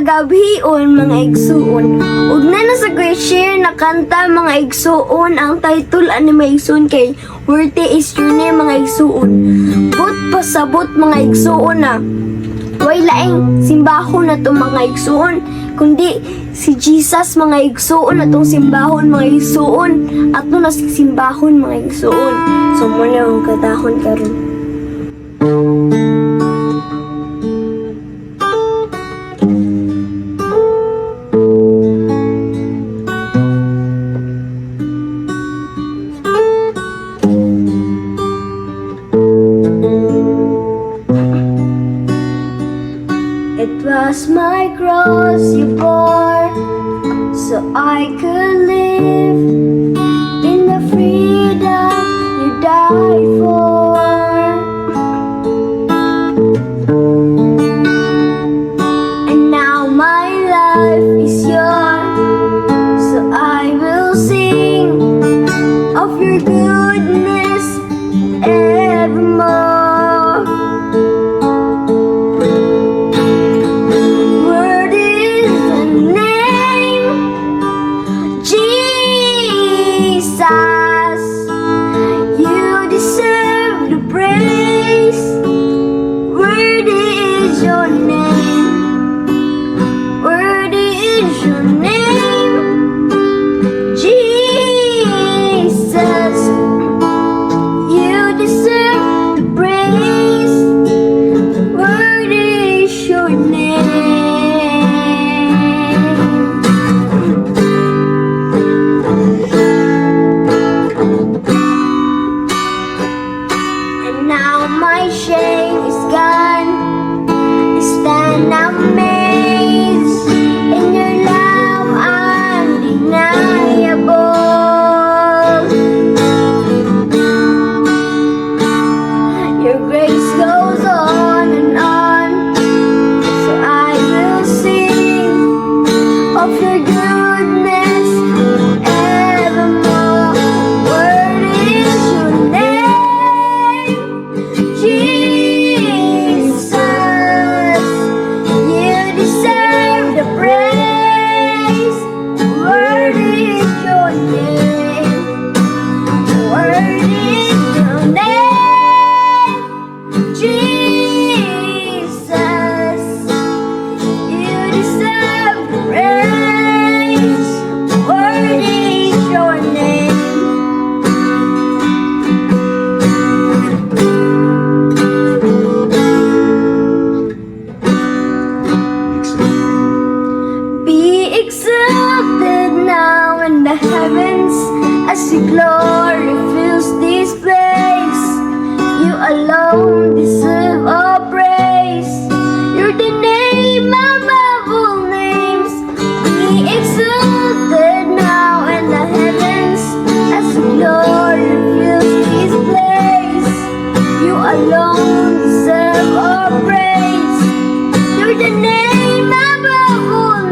gabhion mga igsuon. Ug na sa great share na kanta mga igsuon, ang title ani mga igsuon kay Worthy is Your Name mga igsuon. But pasabot mga igsuon na way laing simbahon na to mga igsuon, kundi si Jesus mga igsuon na tong simbahon mga igsuon at no simbahon mga igsuon. So muna ang katahon karon. It was my cross you bore, so I could live in the freedom you died for. And now my life is yours, so I will sing of your goodness evermore. You deserve the praise. Worthy is your name. Worthy is your name, Jesus. You deserve the praise. Worthy is your name. Now my shame is gone. I stand amazed in your love undeniable. Your grace goes on and on, so I will sing of your goodness evermore. Worthy is your name, Jesus. You deserve the praise. Worthy is your name. Worthy is your name, Jesus. You deserve the praise. Worthy is your name. Be exalted now in the heavens as your glory fills this place. You alone deserve all praise. You're the name above all names. Be exalted now in the heavens as your glory fills this place. You alone deserve all praise. You're the name above all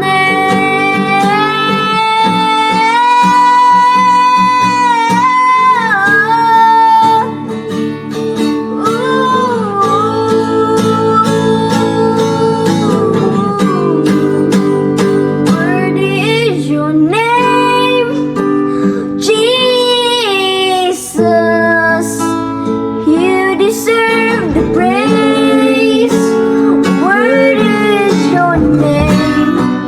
Worthy is your name, Jesus. You deserve the praise. Worthy is your name.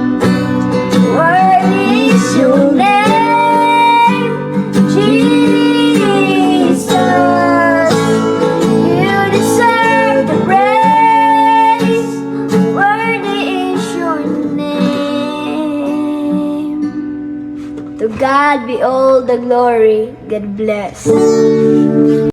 Worthy is your name, Jesus. You deserve the praise. Worthy is your name. To God be all the glory. God bless.